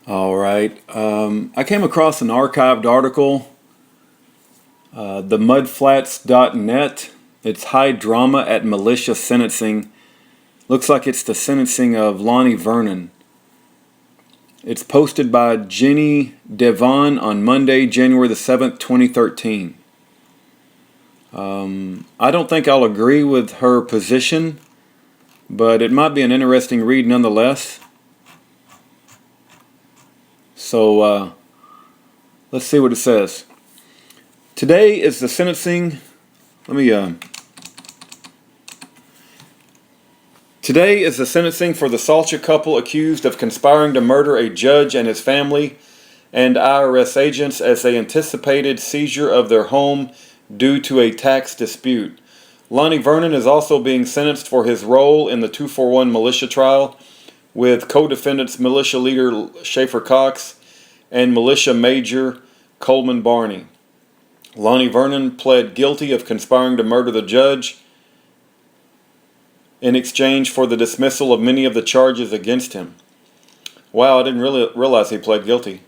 All right. I came across an archived article, themudflats.net. It's high drama at militia sentencing. Looks like it's the sentencing of Lonnie Vernon. It's posted by Jenny Devon on Monday, January the 7th, 2013. I don't think I'll agree with her position, but it might be an interesting read nonetheless. So let's see what it says. Today is the sentencing. Today is the sentencing for the Salcha couple accused of conspiring to murder a judge and his family and IRS agents as they anticipated seizure of their home due to a tax dispute. Lonnie Vernon is also being sentenced for his role in the 241 militia trial with co-defendants militia leader Schaefer Cox and militia major Coleman Barney. Lonnie Vernon pled guilty of conspiring to murder the judge in exchange for the dismissal of many of the charges against him. Wow, I didn't really realize he pled guilty.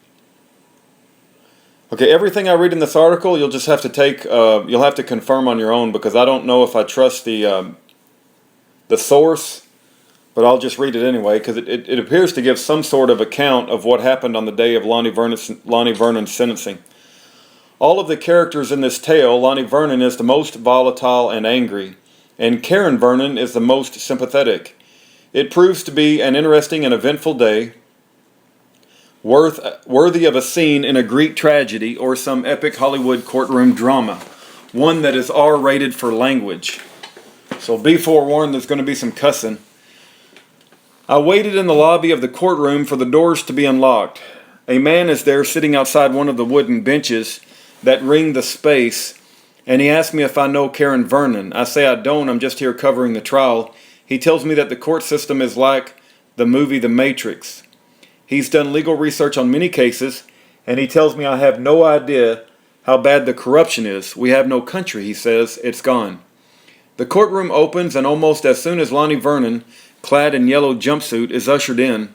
Okay, everything I read in this article, you'll just have to you'll have to confirm on your own, because I don't know if I trust the source, but I'll just read it anyway, because it appears to give some sort of account of what happened on the day of Lonnie Vernon's sentencing. All of the characters in this tale, Lonnie Vernon is the most volatile and angry, and Karen Vernon is the most sympathetic. It proves to be an interesting and eventful day, worthy of a scene in a Greek tragedy or some epic Hollywood courtroom drama, one that is R-rated for language. So be forewarned, there's going to be some cussing. I waited in the lobby of the courtroom for the doors to be unlocked. A man is there sitting outside one of the wooden benches that ring the space, and he asked me if I know Karen Vernon. I say I don't, I'm just here covering the trial. He tells me that the court system is like the movie The Matrix. He's done legal research on many cases, and he tells me I have no idea how bad the corruption is. We have no country, he says. It's gone. The courtroom opens, and almost as soon as Lonnie Vernon, clad in yellow jumpsuit, is ushered in,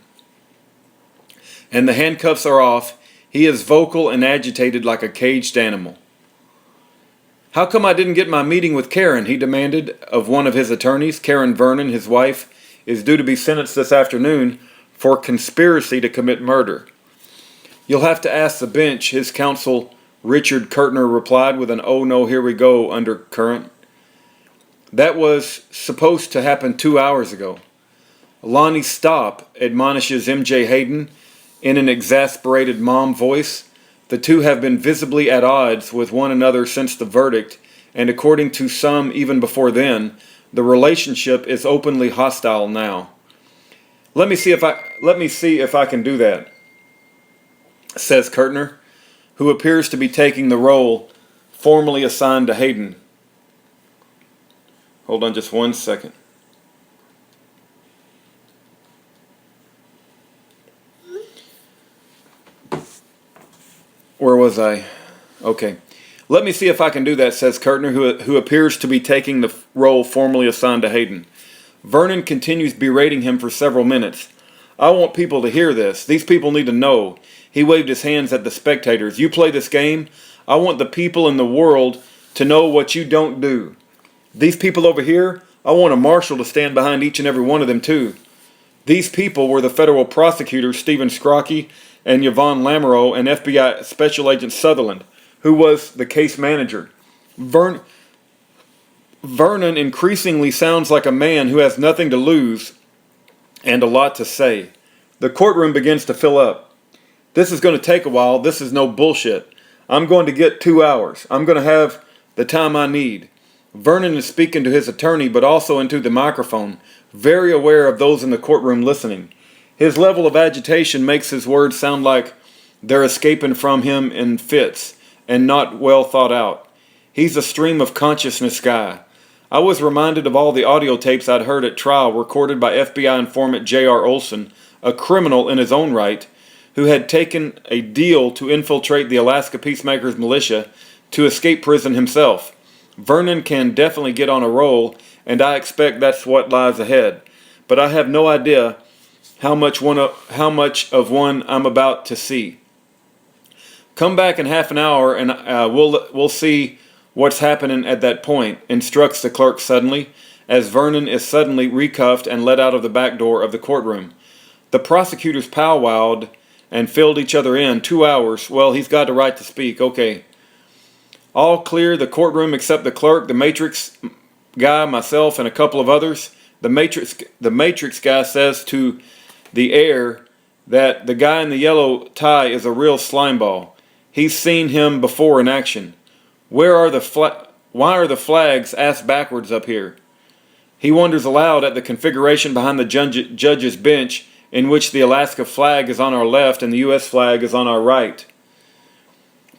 and the handcuffs are off, he is vocal and agitated like a caged animal. How come I didn't get my meeting with Karen? He demanded of one of his attorneys. Karen Vernon, his wife, is due to be sentenced this afternoon for conspiracy to commit murder. You'll have to ask the bench, his counsel Richard Kurtner replied with an "oh no, here we go" undercurrent. That was supposed to happen 2 hours ago. Lonnie, stop, admonishes M.J. Hayden in an exasperated mom voice. The two have been visibly at odds with one another since the verdict, and according to some even before then, the relationship is openly hostile now. Let me see if I can do that, says Kurtner, who appears to be taking the role formerly assigned to Hayden. Hold on just 1 second. Where was I? Okay. Let me see if I can do that, says Kurtner, who appears to be taking the role formerly assigned to Hayden. Vernon continues berating him for several minutes. I want people to hear this. These people need to know. He waved his hands at the spectators. You play this game, I want the people in the world to know what you don't do. These people over here, I want a marshal to stand behind each and every one of them too. These people were the federal prosecutors Stephen Scrocky and Yvonne Lamoureux and FBI Special Agent Sutherland, who was the case manager. Vernon increasingly sounds like a man who has nothing to lose and a lot to say. The courtroom begins to fill up. This is going to take a while. This is no bullshit. I'm going to get 2 hours. I'm going to have the time I need. Vernon is speaking to his attorney, but also into the microphone, very aware of those in the courtroom listening. His level of agitation makes his words sound like they're escaping from him in fits and not well thought out. He's a stream of consciousness guy. I was reminded of all the audio tapes I'd heard at trial recorded by FBI informant J.R. Olson, a criminal in his own right, who had taken a deal to infiltrate the Alaska Peacemakers militia to escape prison himself. Vernon can definitely get on a roll, and I expect that's what lies ahead. But I have no idea how much of one I'm about to see. Come back in half an hour and we'll see what's happening at that point, instructs the clerk suddenly, as Vernon is suddenly recuffed and let out of the back door of the courtroom. The prosecutors powwowed and filled each other in. 2 hours. Well, he's got the right to speak. Okay. All clear the courtroom except the clerk, the Matrix guy, myself, and a couple of others. The Matrix guy says to the air that the guy in the yellow tie is a real slimeball. He's seen him before in action. Why are the flags ass backwards up here? He wonders aloud at the configuration behind the judge's bench, in which the Alaska flag is on our left and the U.S. flag is on our right.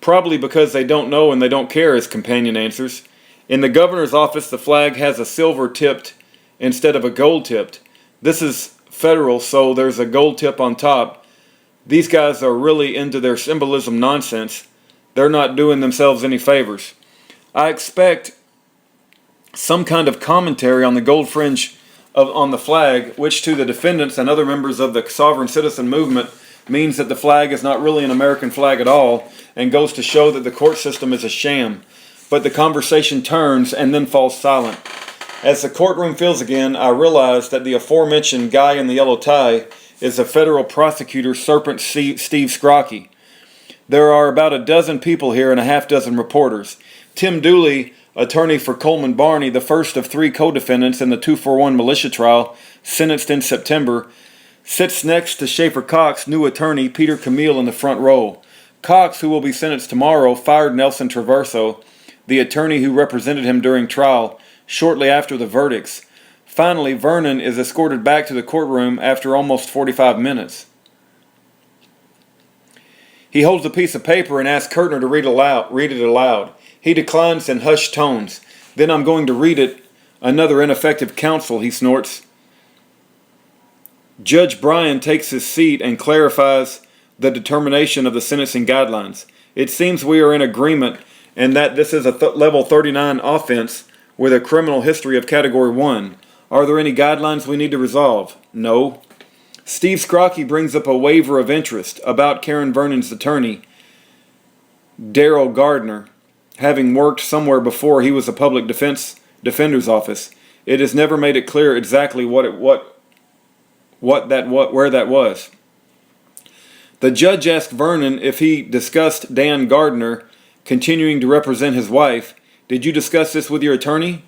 Probably because they don't know and they don't care, his companion answers. In the governor's office, the flag has a silver tipped instead of a gold tipped. This is federal, so there's a gold tip on top. These guys are really into their symbolism nonsense. They're not doing themselves any favors. I expect some kind of commentary on the gold fringe on the flag, which to the defendants and other members of the sovereign citizen movement means that the flag is not really an American flag at all, and goes to show that the court system is a sham. But the conversation turns and then falls silent. As the courtroom fills again, I realize that the aforementioned guy in the yellow tie is a federal prosecutor, Serpent Steve Scrocky. There are about a dozen people here and a half dozen reporters. Tim Dooley, attorney for Coleman Barney, the first of 3 co-defendants in the 241 militia trial, sentenced in September, sits next to Schaefer Cox, new attorney Peter Camille, in the front row. Cox, who will be sentenced tomorrow, fired Nelson Traverso, the attorney who represented him during trial, shortly after the verdicts. Finally, Vernon is escorted back to the courtroom after almost 45 minutes. He holds a piece of paper and asks Kurtner to read it aloud. He declines in hushed tones. Then I'm going to read it. Another ineffective counsel, he snorts. Judge Bryan takes his seat and clarifies the determination of the sentencing guidelines. It seems we are in agreement and that this is a level 39 offense with a criminal history of category 1. Are there any guidelines we need to resolve? No. Steve Scrocky brings up a waiver of interest about Karen Vernon's attorney, Daryl Gardner, having worked somewhere before he was a public defender's office. It has never made it clear exactly where that was. The judge asked Vernon if he discussed Dan Gardner continuing to represent his wife. Did you discuss this with your attorney?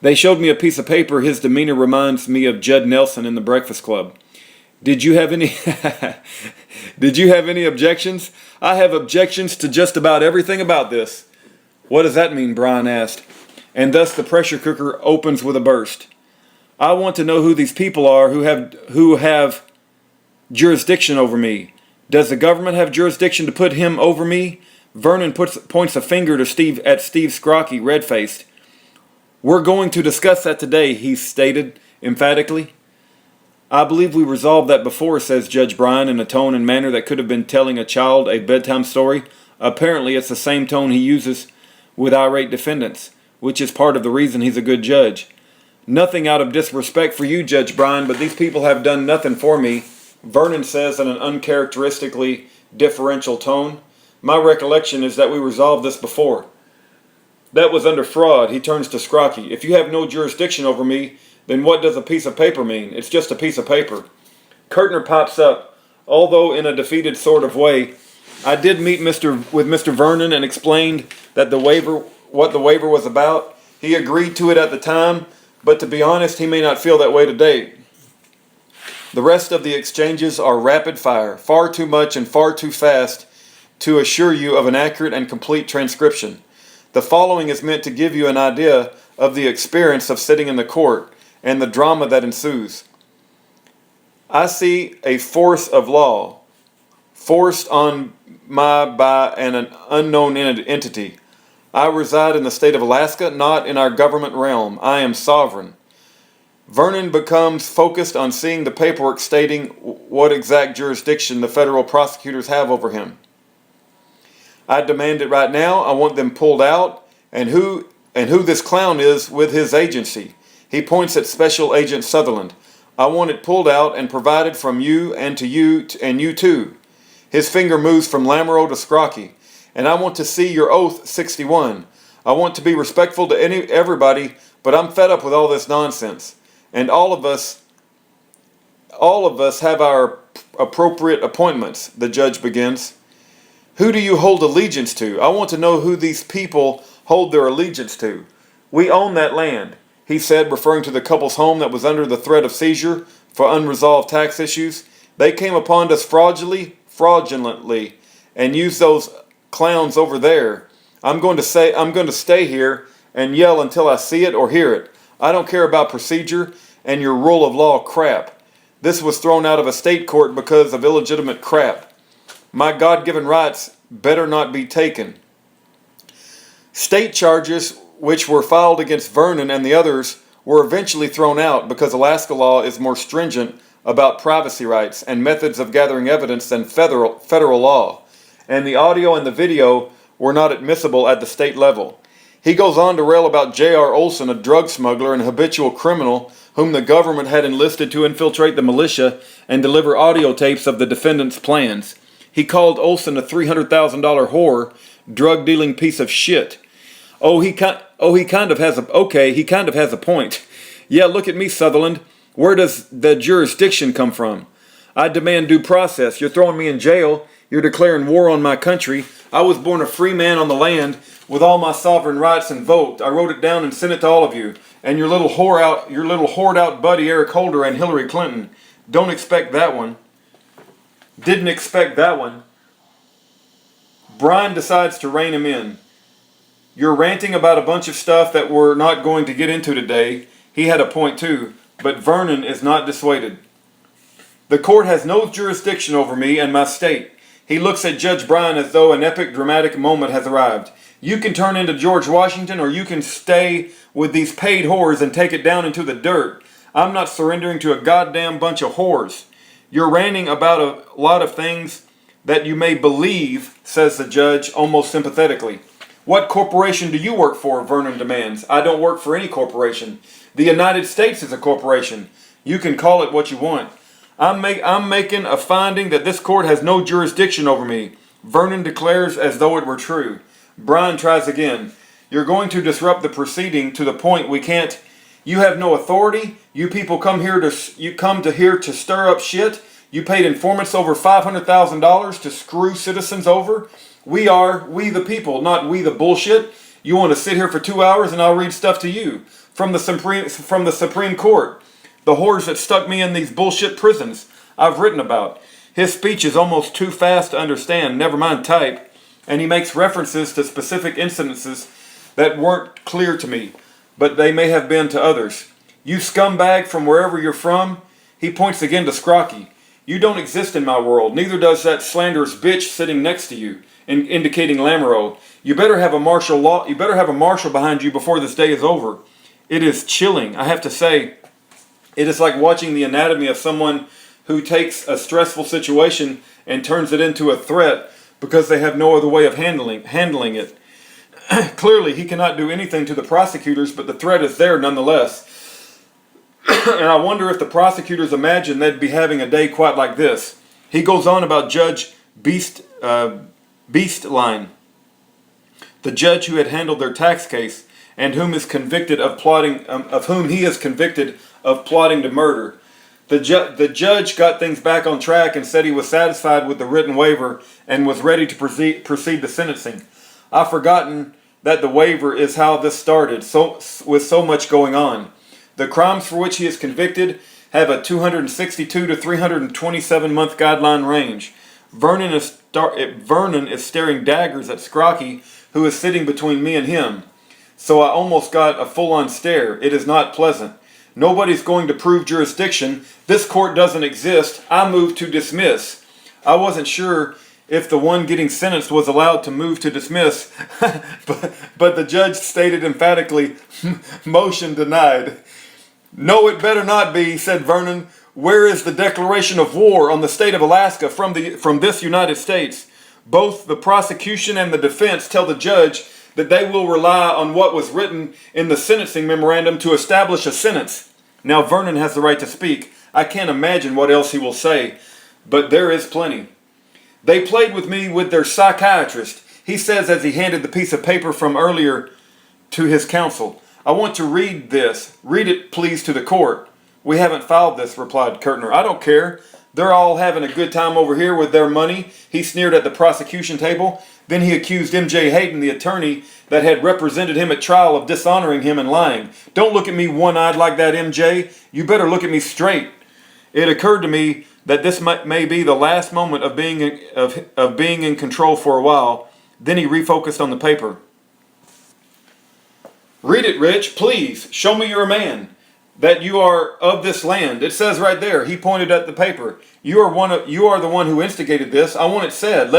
They showed me a piece of paper. His demeanor reminds me of Judd Nelson in The Breakfast Club. Did you have any objections? I have objections to just about everything about this. What does that mean? Brian asked. And thus the pressure cooker opens with a burst. I want to know who these people are who have jurisdiction over me. Does the government have jurisdiction to put him over me? Vernon points a finger to Steve Scrocky, red-faced. We're going to discuss that today, he stated emphatically. I believe we resolved that before, says Judge Bryan in a tone and manner that could have been telling a child a bedtime story. Apparently it's the same tone he uses with irate defendants, which is part of the reason he's a good judge. Nothing out of disrespect for you, Judge Bryan, but these people have done nothing for me, Vernon says in an uncharacteristically deferential tone. My recollection is that we resolved this before. That was under fraud. He turns to Scrocky. If you have no jurisdiction over me, then what does a piece of paper mean? It's just a piece of paper. Kurtner pops up, although in a defeated sort of way. I did meet with Mr. Vernon and explained that what the waiver was about. He agreed to it at the time, but to be honest, he may not feel that way today. The rest of the exchanges are rapid fire, far too much and far too fast to assure you of an accurate and complete transcription. The following is meant to give you an idea of the experience of sitting in the court and the drama that ensues. I see a force of law forced on by an unknown entity. I reside in the state of Alaska, not in our government realm. I am sovereign. Vernon becomes focused on seeing the paperwork stating what exact jurisdiction the federal prosecutors have over him. I demand it right now. I want them pulled out. And who who this clown is with his agency. He points at Special Agent Sutherland. I want it pulled out and provided from you and to you and you too. His finger moves from Lamoureux to Scrocky. And I want to see your oath 61. I want to be respectful to everybody, but I'm fed up with all this nonsense. And all of us have our appropriate appointments, the judge begins. Who do you hold allegiance to? I want to know who these people hold their allegiance to. We own that land, he said, referring to the couple's home that was under the threat of seizure for unresolved tax issues. They came upon us fraudulently, and used those clowns over there. I'm going to stay here and yell until I see it or hear it. I don't care about procedure and your rule of law crap. This was thrown out of a state court because of illegitimate crap. My God-given rights better not be taken. State charges which were filed against Vernon and the others were eventually thrown out because Alaska law is more stringent about privacy rights and methods of gathering evidence than federal law, and the audio and the video were not admissible at the state level. He goes on to rail about J.R. Olson, a drug smuggler and habitual criminal whom the government had enlisted to infiltrate the militia and deliver audio tapes of the defendant's plans. He called Olson a $300,000 whore, drug-dealing piece of shit. He kind of has a point. Yeah, look at me, Sutherland. Where does the jurisdiction come from? I demand due process. You're throwing me in jail. You're declaring war on my country. I was born a free man on the land with all my sovereign rights and vote. I wrote it down and sent it to all of you. And your little whored out buddy Eric Holder and Hillary Clinton. Don't expect that one. Didn't expect that one. Brian decides to rein him in. You're ranting about a bunch of stuff that we're not going to get into today. He had a point too, but Vernon is not dissuaded. The court has no jurisdiction over me and my state. He looks at Judge Bryan as though an epic dramatic moment has arrived. You can turn into George Washington, or you can stay with these paid whores and take it down into the dirt. I'm not surrendering to a goddamn bunch of whores. You're ranting about a lot of things that you may believe, says the judge almost sympathetically. What corporation do you work for? Vernon demands. I don't work for any corporation. The United States is a corporation. You can call it what you want. I'm making a finding that this court has no jurisdiction over me. Vernon declares as though it were true. Brian tries again. You're going to disrupt the proceeding to the point we can't. You have no authority. You people come here to stir up shit. You paid informants over $500,000 to screw citizens over. We the people, not we the bullshit. You want to sit here for 2 hours and I'll read stuff to you from the Supreme Court. The whores that stuck me in these bullshit prisons I've written about. His speech is almost too fast to understand, never mind type, and he makes references to specific incidences that weren't clear to me, but they may have been to others. You scumbag from wherever you're from. He points again to Scrocky. You don't exist in my world, neither does that slanderous bitch sitting next to you, indicating Lamoureux. You better have a marshal behind you before this day is over. It is chilling, I have to say. It is like watching the anatomy of someone who takes a stressful situation and turns it into a threat because they have no other way of handling it. Clearly, he cannot do anything to the prosecutors, but the threat is there nonetheless. And I wonder if the prosecutors imagine they'd be having a day quite like this. He goes on about Judge Beastline, the judge who had handled their tax case and whom he is convicted of plotting to murder. The judge got things back on track and said he was satisfied with the written waiver and was ready to proceed to sentencing. I've forgotten that the waiver is how this started, with so much going on. The crimes for which he is convicted have a 262 to 327 month guideline range. Vernon is staring daggers at Scrocky, who is sitting between me and him. So I almost got a full-on stare. It is not pleasant. Nobody's going to prove jurisdiction. This court doesn't exist. I move to dismiss. I wasn't sure if the one getting sentenced was allowed to move to dismiss, but the judge stated emphatically, motion denied. No, it better not be, said Vernon. Where is the declaration of war on the state of Alaska from this United States? Both the prosecution and the defense tell the judge that they will rely on what was written in the sentencing memorandum to establish a sentence. Now Vernon has the right to speak. I can't imagine what else he will say, but there is plenty. They played with me with their psychiatrist, he says as he handed the piece of paper from earlier to his counsel. I want to read this. Read it, please, to the court. We haven't filed this, replied Kirtner. I don't care. They're all having a good time over here with their money. He sneered at the prosecution table. Then he accused M.J. Hayden, the attorney that had represented him at trial, of dishonoring him and lying. Don't look at me one-eyed like that, M.J. You better look at me straight. It occurred to me that this may be the last moment of being in control for a while. Then he refocused on the paper. Read it, Rich, please. Show me you're a man, that you are of this land. It says right there. He pointed at the paper. You are the one who instigated this. I want it said.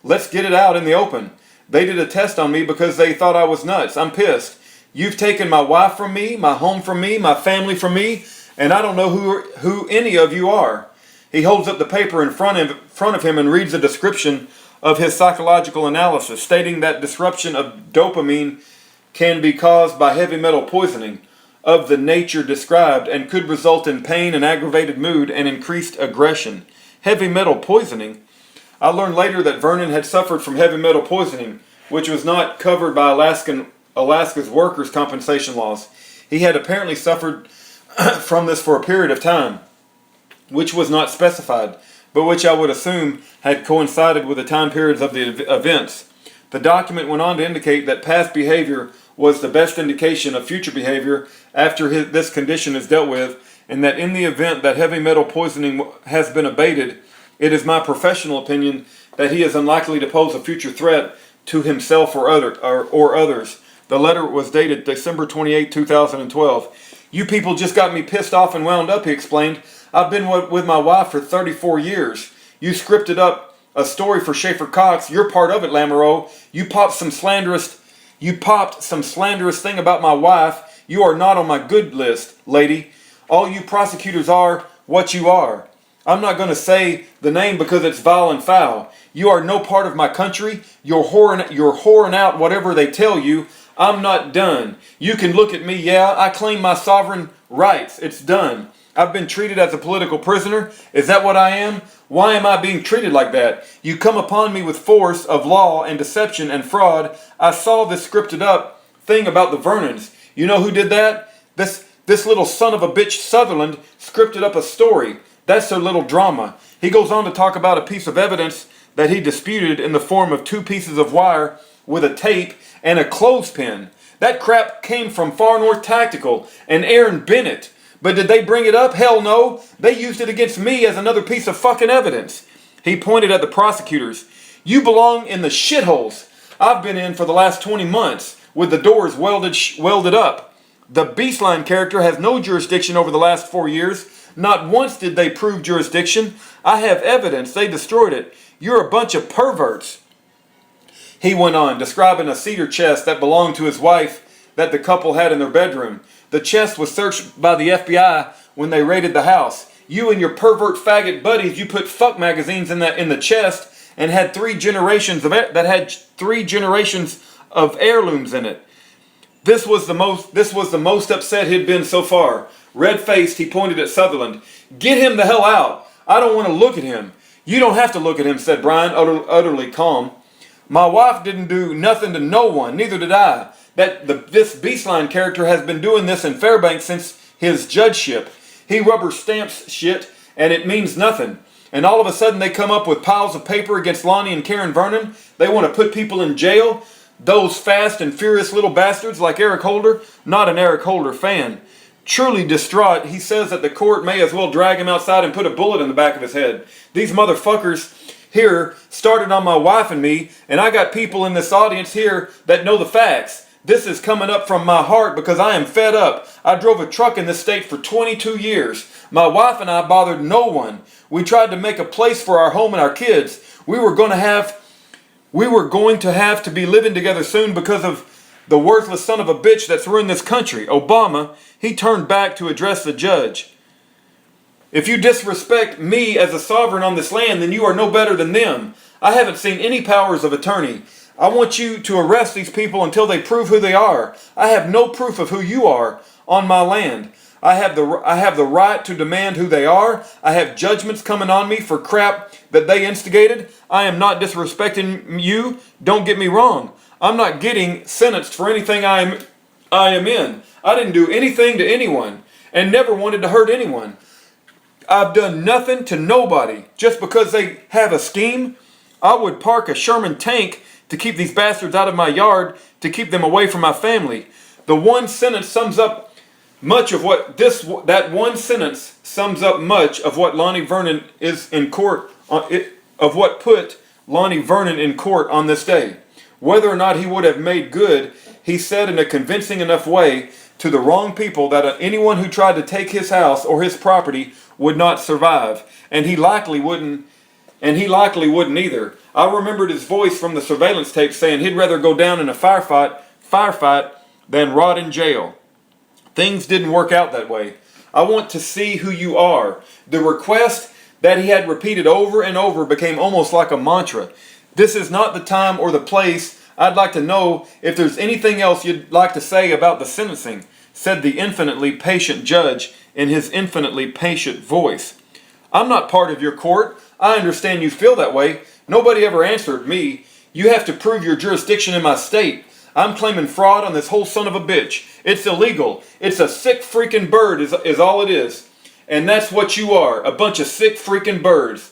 Let's get it out in the open. They did a test on me because they thought I was nuts. I'm pissed. You've taken my wife from me, my home from me, my family from me, and I don't know who any of you are. He holds up the paper in front of him and reads a description of his psychological analysis, stating that disruption of dopamine can be caused by heavy metal poisoning of the nature described and could result in pain and aggravated mood and increased aggression. Heavy metal poisoning? I learned later that Vernon had suffered from heavy metal poisoning, which was not covered by Alaska's workers' compensation laws. He had apparently suffered from this for a period of time, which was not specified, but which I would assume had coincided with the time periods of the events. The document went on to indicate that past behavior was the best indication of future behavior after this condition is dealt with, and that in the event that heavy metal poisoning has been abated, it is my professional opinion that he is unlikely to pose a future threat to himself or others. The letter was dated December 28, 2012. You people just got me pissed off and wound up, he explained. I've been with my wife for 34 years. You scripted up a story for Schaefer Cox. You're part of it, Lamoureux. You popped some slanderous thing about my wife. You are not on my good list, lady. All you prosecutors are what you are. I'm not going to say the name because it's vile and foul. You are no part of my country. You're whoring out whatever they tell you. I'm not done. You can look at me, yeah, I claim my sovereign rights. It's done. I've been treated as a political prisoner. Is that what I am? Why am I being treated like that? You come upon me with force of law and deception and fraud. I saw this scripted up thing about the Vernons. You know who did that? This little son of a bitch Sutherland scripted up a story. That's their little drama. He goes on to talk about a piece of evidence that he disputed in the form of 2 pieces of wire with a tape and a clothespin. That crap came from Far North Tactical and Aaron Bennett. But did they bring it up? Hell no. They used it against me as another piece of fucking evidence. He pointed at the prosecutors. You belong in the shitholes I've been in for the last 20 months with the doors welded up. The Beastline character has no jurisdiction over the last 4 years. Not once did they prove jurisdiction. I have evidence. They destroyed it. You're a bunch of perverts. He went on, describing a cedar chest that belonged to his wife that the couple had in their bedroom. The chest was searched by the FBI when they raided the house. You and your pervert faggot buddies, you put fuck magazines in the chest and had 3 generations of heirlooms in it. This was the most upset he'd been so far. Red-faced, he pointed at Sutherland. Get him the hell out. I don't want to look at him. You don't have to look at him, said Brian, utterly calm. My wife didn't do nothing to no one, neither did I. This Beastline character has been doing this in Fairbanks since his judgeship. He rubber stamps shit, and it means nothing. And all of a sudden they come up with piles of paper against Lonnie and Karen Vernon. They want to put people in jail. Those fast and furious little bastards like Eric Holder. Not an Eric Holder fan. Truly distraught, he says that the court may as well drag him outside and put a bullet in the back of his head. These motherfuckers here started on my wife and me, and I got people in this audience here that know the facts. This is coming up from my heart because I am fed up. I drove a truck in this state for 22 years. My wife and I bothered no one. We tried to make a place for our home and our kids. We were going to have to be living together soon because of the worthless son of a bitch that's ruined this country, Obama. He turned back to address the judge. If you disrespect me as a sovereign on this land, then you are no better than them. I haven't seen any powers of attorney. I want you to arrest these people until they prove who they are. I have no proof of who you are on my land. I have the right to demand who they are. I have judgments coming on me for crap that they instigated. I am not disrespecting you. Don't get me wrong. I'm not getting sentenced for anything I am in. I didn't do anything to anyone and never wanted to hurt anyone. I've done nothing to nobody. Just because they have a scheme, I would park a Sherman tank to keep these bastards out of my yard, to keep them away from my family. The one sentence sums up much of what that one sentence sums up much of what Lonnie Vernon is in court of what put Lonnie Vernon in court on this day. Whether or not he would have made good, he said in a convincing enough way to the wrong people that anyone who tried to take his house or his property would not survive, and he likely wouldn't either. I remembered his voice from the surveillance tape saying he'd rather go down in a firefight than rot in jail. Things didn't work out that way. I want to see who you are. The request that he had repeated over and over became almost like a mantra. This is not the time or the place. I'd like to know if there's anything else you'd like to say about the sentencing, said the infinitely patient judge in his infinitely patient voice. I'm not part of your court. I understand you feel that way. Nobody ever answered me. You have to prove your jurisdiction in my state. I'm claiming fraud on this whole son of a bitch. It's illegal. It's a sick freaking bird is all it is. And that's what you are, a bunch of sick freaking birds.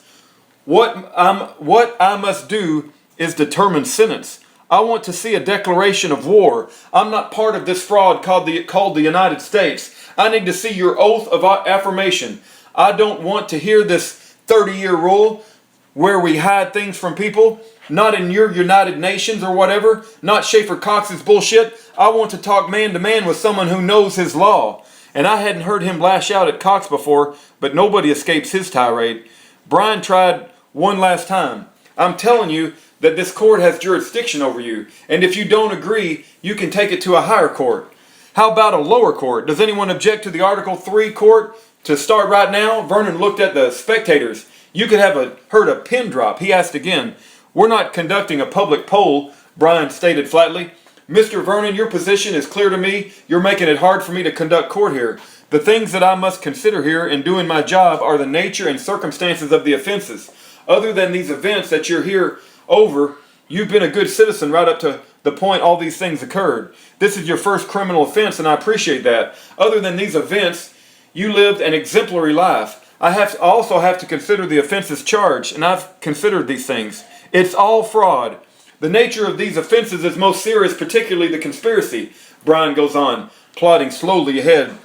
What I must do is determine sentence. I want to see a declaration of war. I'm not part of this fraud called the United States. I need to see your oath of affirmation. I don't want to hear this 30-year rule where we hide things from people. Not in your United Nations or whatever. Not Schaefer Cox's bullshit. I want to talk man to man with someone who knows his law. And I hadn't heard him lash out at Cox before, but nobody escapes his tirade. Brian tried one last time. I'm telling you that this court has jurisdiction over you, and if you don't agree, you can take it to a higher court. How about a lower court? Does anyone object to the Article 3 court to start right now? Vernon looked at the spectators. You could have heard a pin drop. He asked again. We're not conducting a public poll, Brian stated flatly. Mr. Vernon, your position is clear to me. You're making it hard for me to conduct court here. The things that I must consider here in doing my job are the nature and circumstances of the offenses. Other than these events that you're here over, you've been a good citizen right up to the point all these things occurred. This is your first criminal offense, and I appreciate that. Other than these events, you lived an exemplary life. I also have to consider the offenses charged, and I've considered these things. It's all fraud. The nature of these offenses is most serious, particularly the conspiracy, Brian goes on, plodding slowly ahead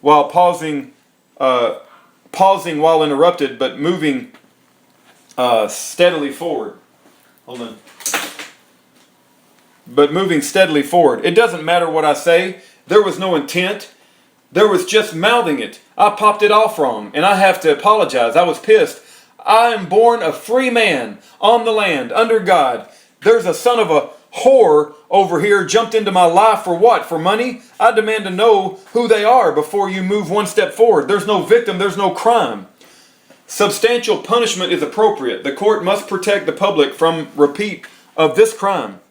while pausing while interrupted, but moving steadily forward. Hold on. But moving steadily forward. It doesn't matter what I say. There was no intent. There was just mouthing it. I popped it off wrong, and I have to apologize. I was pissed. I am born a free man on the land, under God. There's a son of a whore over here jumped into my life for what? For money? I demand to know who they are before you move one step forward. There's no victim. There's no crime. Substantial punishment is appropriate. The court must protect the public from repeat of this crime.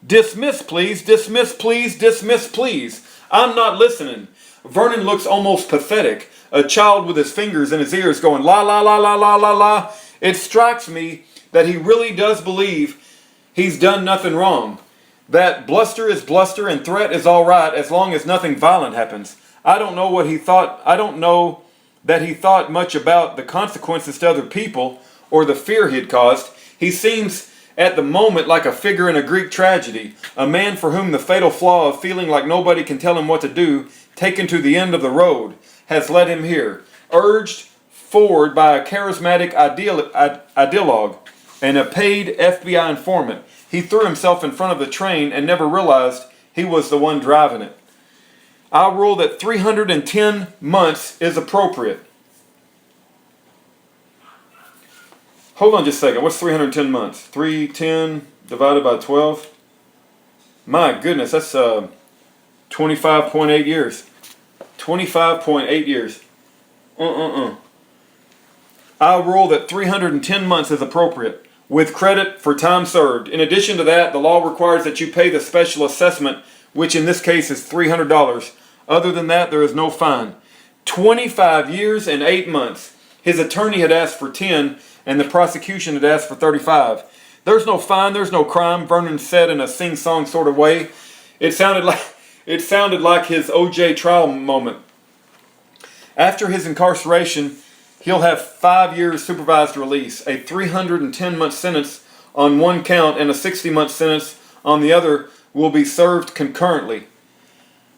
Dismiss, please. Dismiss, please. Dismiss, please. I'm not listening. Vernon looks almost pathetic. A child with his fingers in his ears going la la la la la la la. It strikes me that he really does believe he's done nothing wrong. That bluster is bluster and threat is all right as long as nothing violent happens. I don't know what he thought. I don't know that he thought much about the consequences to other people or the fear he had caused. He seems at the moment like a figure in a Greek tragedy, a man for whom the fatal flaw of feeling like nobody can tell him what to do, taken to the end of the road, has led him here, urged forward by a charismatic ideologue and a paid FBI informant. He threw himself in front of the train and never realized he was the one driving it. I rule that 310 months is appropriate. Hold on just a second. What's 310 months? 310 divided by 12? My goodness, that's 25.8 years. 25.8 years. I rule that 310 months is appropriate. with credit for time served. In addition to that, the law requires that you pay the special assessment, which in this case is $300. Other than that, there is no fine. 25 years and 8 months. His attorney had asked for 10, and the prosecution had asked for 35. There's no fine, there's no crime, Vernon said in a sing-song sort of way. It sounded like his O.J. trial moment. After his incarceration, he'll have 5 years supervised release, a 310-month sentence on one count, and a 60-month sentence on the other will be served concurrently.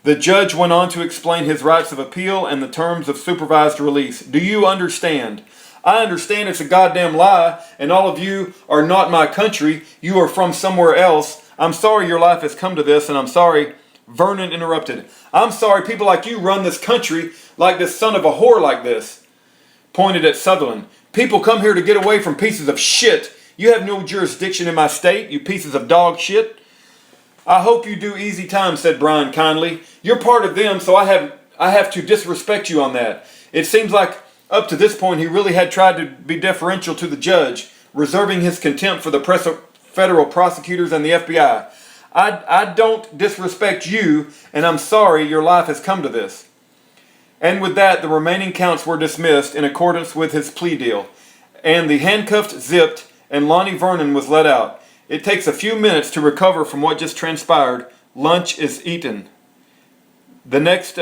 The judge went on to explain his rights of appeal and the terms of supervised release. Do you understand? I understand it's a goddamn lie, and all of you are not my country. You are from somewhere else. I'm sorry your life has come to this, and I'm sorry. Vernon interrupted. I'm sorry people like you run this country, like this son of a whore like this. Pointed at Sutherland. People come here to get away from pieces of shit. You have no jurisdiction in my state, you pieces of dog shit. I hope you do easy time, said Brian kindly. You're part of them, so I have to disrespect you on that. It seems like up to this point he really had tried to be deferential to the judge, reserving his contempt for the federal prosecutors and the FBI. I don't disrespect you, and I'm sorry your life has come to this. And with that, the remaining counts were dismissed in accordance with his plea deal, and the handcuffs zipped, and Lonnie Vernon was let out. It takes a few minutes to recover from what just transpired. Lunch is eaten. The next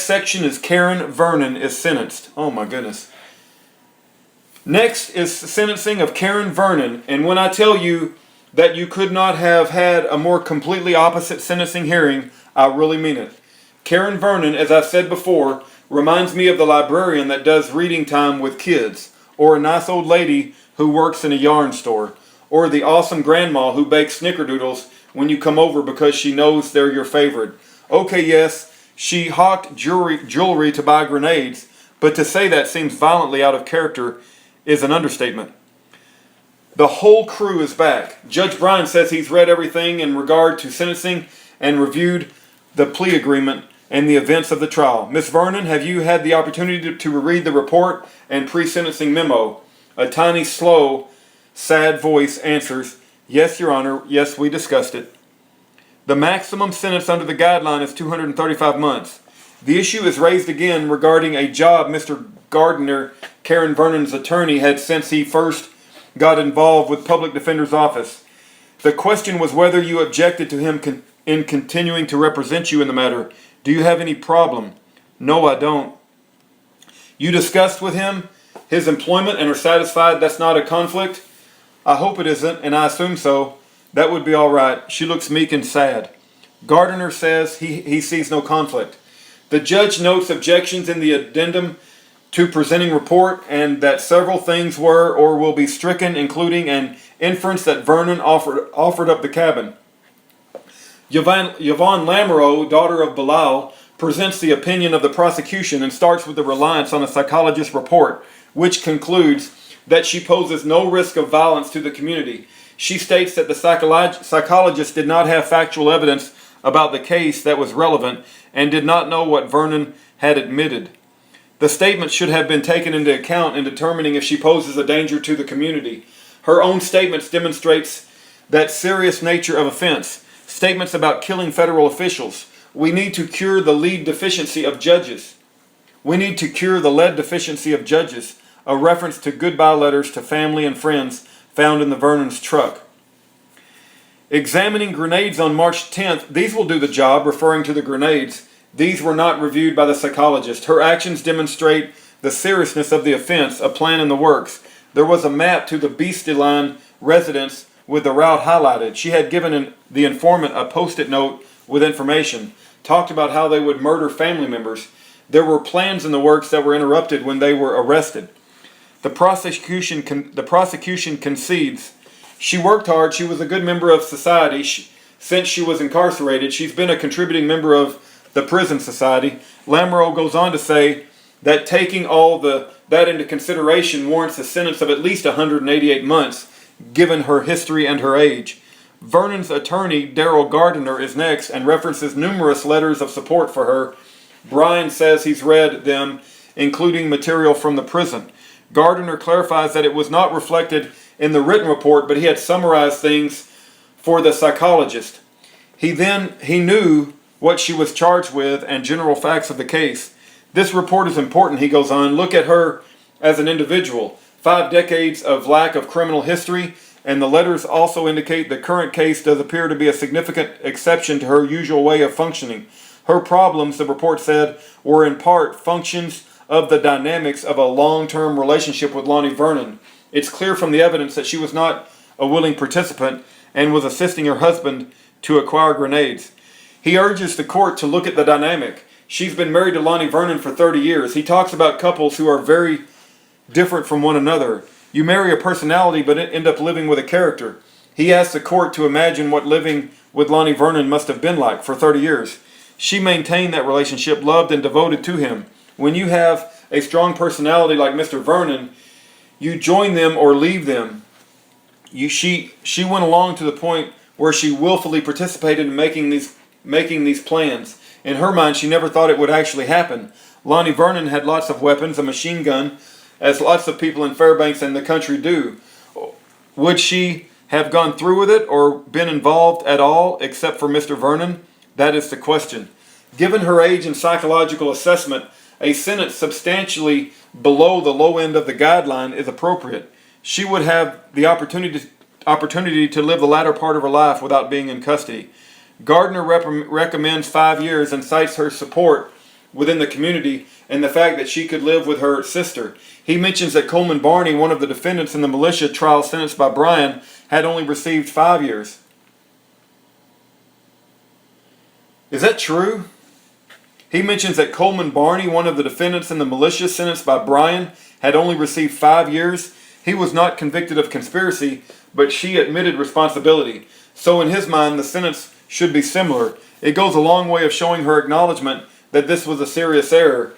section is Karen Vernon is sentenced. Oh my goodness. Next is sentencing of Karen Vernon, and when I tell you that you could not have had a more completely opposite sentencing hearing, I really mean it. Karen Vernon, as I've said before, reminds me of the librarian that does reading time with kids, or a nice old lady who works in a yarn store, or the awesome grandma who bakes snickerdoodles when you come over because she knows they're your favorite. Okay, yes, she hawked jewelry to buy grenades, but to say that seems violently out of character is an understatement. The whole crew is back. Judge Bryan says he's read everything in regard to sentencing and reviewed the plea agreement and the events of the trial. Miss Vernon, have you had the opportunity to read the report and pre-sentencing memo? A tiny, slow, sad voice answers, yes, Your Honor, yes, we discussed it. The maximum sentence under the guideline is 235 months. The issue is raised again regarding a job Mr. Gardner, Karen Vernon's attorney, had since he first got involved with Public Defender's Office. The question was whether you objected to him in continuing to represent you in the matter. Do you have any problem? No, I don't. You discussed with him his employment and are satisfied that's not a conflict? I hope it isn't, and I assume so. That would be all right. She looks meek and sad. Gardner says he sees no conflict. The judge notes objections in the addendum to presenting report and that several things were or will be stricken, including an inference that Vernon offered up the cabin. Yvonne Lamoureux, daughter of Bilal, presents the opinion of the prosecution and starts with the reliance on a psychologist's report, which concludes that she poses no risk of violence to the community. She states that the psychologist did not have factual evidence about the case that was relevant and did not know what Vernon had admitted. The statement should have been taken into account in determining if she poses a danger to the community. Her own statements demonstrates that serious nature of offense. Statements about killing federal officials. We need to cure the lead deficiency of judges. We need to cure the lead deficiency of judges. A reference to goodbye letters to family and friends found in the Vernon's truck. Examining grenades on March 10th. These will do the job, referring to the grenades. These were not reviewed by the psychologist. Her actions demonstrate the seriousness of the offense, a plan in the works. There was a map to the Beastie Line residence with the route highlighted. She had given the informant a post-it note with information, talked about how they would murder family members. There were plans in the works that were interrupted when they were arrested. The prosecution concedes. She worked hard. She was a good member of society. Since she was incarcerated, she's been a contributing member of the prison society. Lamoureux goes on to say that taking all that into consideration warrants a sentence of at least 188 months, given her history and her age. Vernon's attorney, Darrell Gardner, is next and references numerous letters of support for her. Brian says he's read them, including material from the prison. Gardner clarifies that it was not reflected in the written report, but he had summarized things for the psychologist. He knew what she was charged with and general facts of the case. This report is important, he goes on. Look at her as an individual. 5 decades of lack of criminal history, and the letters also indicate the current case does appear to be a significant exception to her usual way of functioning. Her problems, the report said, were in part functions of the dynamics of a long-term relationship with Lonnie Vernon. It's clear from the evidence that she was not a willing participant and was assisting her husband to acquire grenades. He urges the court to look at the dynamic. She's been married to Lonnie Vernon for 30 years. He talks about couples who are very different from one another. You marry a personality but end up living with a character. He asks the court to imagine what living with Lonnie Vernon must have been like for 30 years. She maintained that relationship, loved and devoted to him. When you have a strong personality like Mr. Vernon, you join them or leave them. She went along to the point where she willfully participated in making these plans. In her mind, she never thought it would actually happen. Lonnie Vernon had lots of weapons, a machine gun, as lots of people in Fairbanks and the country do. Would she have gone through with it or been involved at all except for Mr. Vernon? That is the question. Given her age and psychological assessment, a sentence substantially below the low end of the guideline is appropriate. She would have the opportunity to live the latter part of her life without being in custody. Gardner recommends 5 years and cites her support within the community and the fact that she could live with her sister. He mentions that Coleman Barney, one of the defendants in the militia trial sentenced by Bryan, had only received 5 years. Is that true? He mentions that Coleman Barney, one of the defendants in the militia sentenced by Bryan, had only received 5 years. He was not convicted of conspiracy, but she admitted responsibility. So in his mind, the sentence should be similar. It goes a long way of showing her acknowledgement that this was a serious error.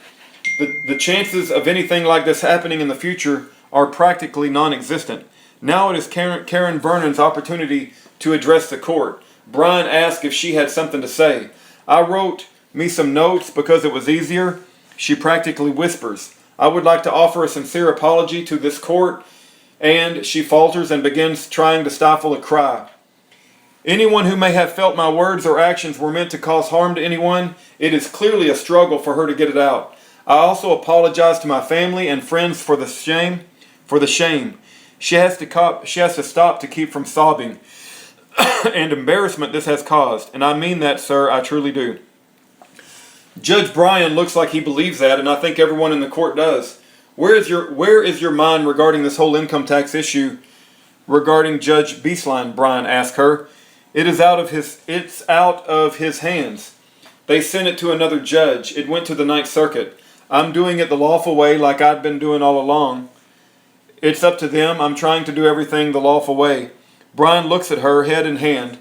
The chances of anything like this happening in the future are practically non-existent. Now it is Karen Vernon's opportunity to address the court. Bryan asked if she had something to say. I wrote me some notes because it was easier. She practically whispers. I would like to offer a sincere apology to this court, and she falters and begins trying to stifle a cry. Anyone who may have felt my words or actions were meant to cause harm to anyone, it is clearly a struggle for her to get it out. I also apologize to my family and friends for the shame. She has to stop to keep from sobbing and embarrassment this has caused. And I mean that, sir, I truly do. Judge Bryan looks like he believes that, and I think everyone in the court does. Where is your mind regarding this whole income tax issue regarding Judge Beesline? Bryan asked her. It's out of his hands. They sent it to another judge. It went to the Ninth Circuit. I'm doing it the lawful way like I've been doing all along. It's up to them. I'm trying to do everything the lawful way. Bryan looks at her, head in hand.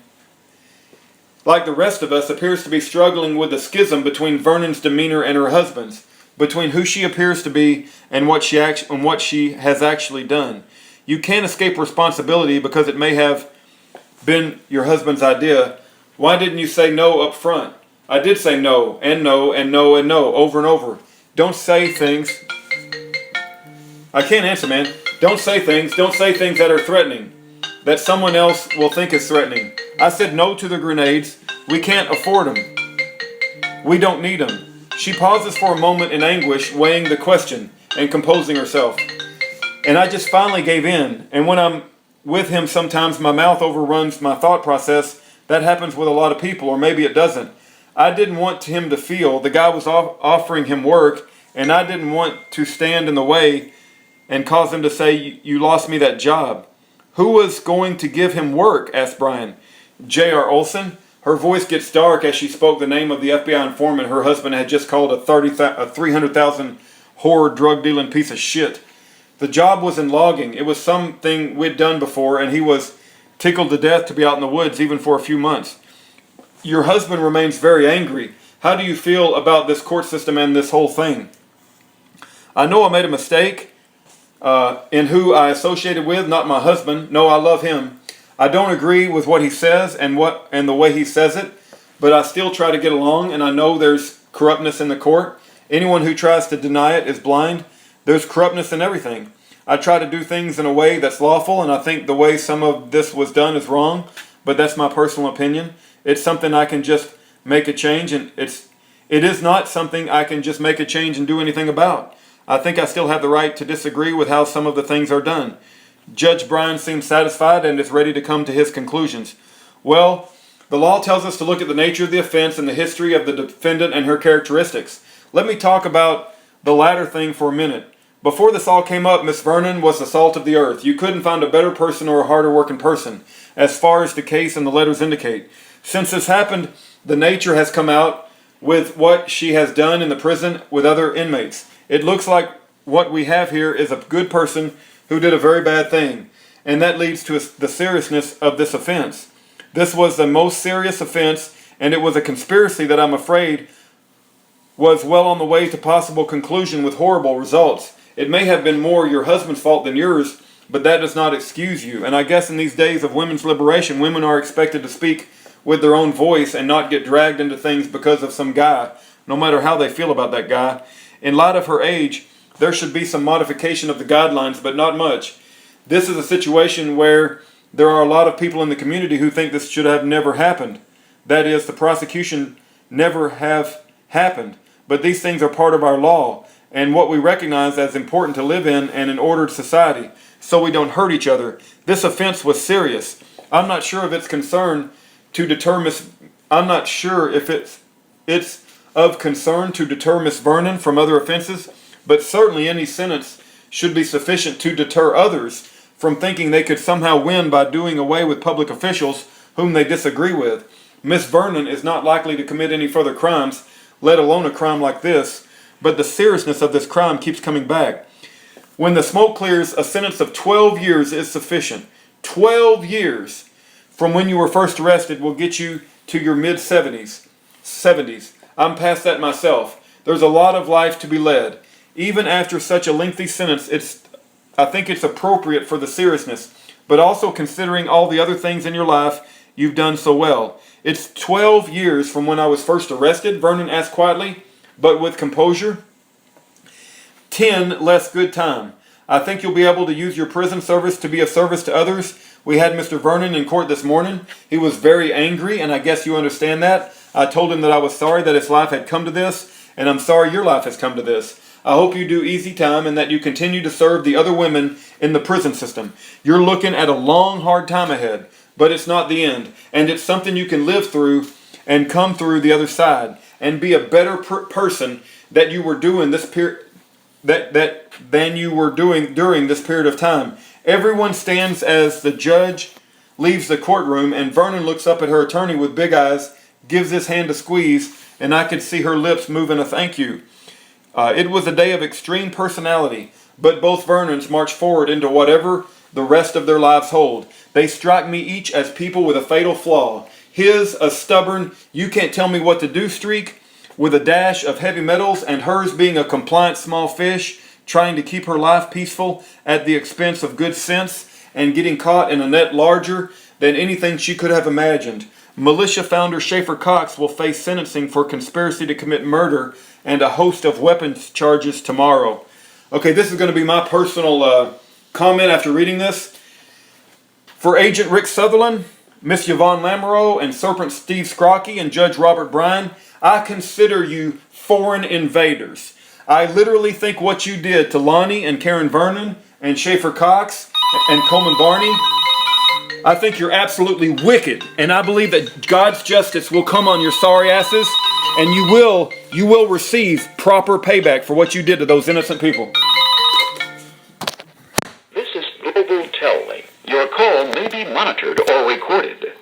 Like the rest of us, appears to be struggling with the schism between Vernon's demeanor and her husband's, between who she appears to be and what she has actually done. You can't escape responsibility because it may have been your husband's idea. Why didn't you say no up front? I did say no, and no, and no, and no, over and over. Don't say things. I can't answer, man. Don't say things that are threatening, that someone else will think is threatening. I said no to the grenades. We can't afford them. We don't need them. She pauses for a moment in anguish, weighing the question and composing herself. And I just finally gave in. And when I'm with him, sometimes my mouth overruns my thought process. That happens with a lot of people, or maybe it doesn't. I didn't want him to feel the guy was offering him work, and I didn't want to stand in the way and cause him to say, you lost me that job. Who was going to give him work? Asked Bryan. J.R. Olson. Her voice gets dark as she spoke the name of the FBI informant her husband had just called a $300,000 whore drug-dealing piece of shit. The job was in logging. It was something we'd done before, and he was tickled to death to be out in the woods even for a few months. Your husband remains very angry. How do you feel about this court system and this whole thing? I know I made a mistake in who I associated with, not my husband. No, I love him. I don't agree with what he says and the way he says it, but I still try to get along, and I know there's corruptness in the court. Anyone who tries to deny it is blind. There's corruptness in everything. I try to do things in a way that's lawful, and I think the way some of this was done is wrong, but that's my personal opinion. It's something I can just make a change, and it is not something I can just make a change and do anything about. I think I still have the right to disagree with how some of the things are done. Judge Bryan seems satisfied and is ready to come to his conclusions. Well, the law tells us to look at the nature of the offense and the history of the defendant and her characteristics. Let me talk about the latter thing for a minute. Before this all came up, Miss Vernon was the salt of the earth. You couldn't find a better person or a harder working person, as far as the case and the letters indicate. Since this happened, the nature has come out with what she has done in the prison with other inmates. It looks like what we have here is a good person who did a very bad thing, and that leads to the seriousness of this offense. This was the most serious offense, and it was a conspiracy that I'm afraid was well on the way to possible conclusion with horrible results. It may have been more your husband's fault than yours, but that does not excuse you. And I guess in these days of women's liberation, women are expected to speak with their own voice and not get dragged into things because of some guy, no matter how they feel about that guy. In light of her age, there should be some modification of the guidelines, but not much. This is a situation where there are a lot of people in the community who think this should have never happened. That is, the prosecution never have happened. But these things are part of our law and what we recognize as important to live in and an ordered society, so we don't hurt each other. This offense was serious. I'm not sure if it's concern to deter I'm not sure if it's of concern to deter Miss Vernon from other offenses, but certainly any sentence should be sufficient to deter others from thinking they could somehow win by doing away with public officials whom they disagree with. Miss Vernon is not likely to commit any further crimes, let alone a crime like this, but the seriousness of this crime keeps coming back. When the smoke clears, a sentence of 12 years is sufficient. 12 years from when you were first arrested will get you to your mid-70s. I'm past that myself. There's a lot of life to be led. Even after such a lengthy sentence, I think it's appropriate for the seriousness, but also considering all the other things in your life you've done so well. It's 12 years from when I was first arrested, Vernon asked quietly, but with composure. 10 less good time. I think you'll be able to use your prison service to be of service to others. We had Mr. Vernon in court this morning. He was very angry, and I guess you understand that. I told him that I was sorry that his life had come to this, and I'm sorry your life has come to this. I hope you do easy time and that you continue to serve the other women in the prison system. You're looking at a long, hard time ahead, but it's not the end, and it's something you can live through and come through the other side and be a better person that you were doing this period than you were doing during this period of time. Everyone stands as the judge leaves the courtroom, and Vernon looks up at her attorney with big eyes, gives his hand a squeeze, and I could see her lips moving a thank you. It was a day of extreme personality, but both Vernons marched forward into whatever the rest of their lives hold. They strike me each as people with a fatal flaw. His, a stubborn, you can't tell me what to do streak, with a dash of heavy metals, and hers being a compliant small fish, trying to keep her life peaceful at the expense of good sense, and getting caught in a net larger than anything she could have imagined. Militia founder Schaefer Cox will face sentencing for conspiracy to commit murder and a host of weapons charges tomorrow. Okay, this is going to be my personal comment after reading this. For Agent Rick Sutherland, Miss Yvonne Lamoureux, and Serpent Steve Scrocky, and Judge Robert Bryan, I consider you foreign invaders. I literally think what you did to Lonnie and Karen Vernon and Schaefer Cox and Coleman Barney, I think you're absolutely wicked, and I believe that God's justice will come on your sorry asses, and you will receive proper payback for what you did to those innocent people. This is Global Tellway. Your call may be monitored or recorded.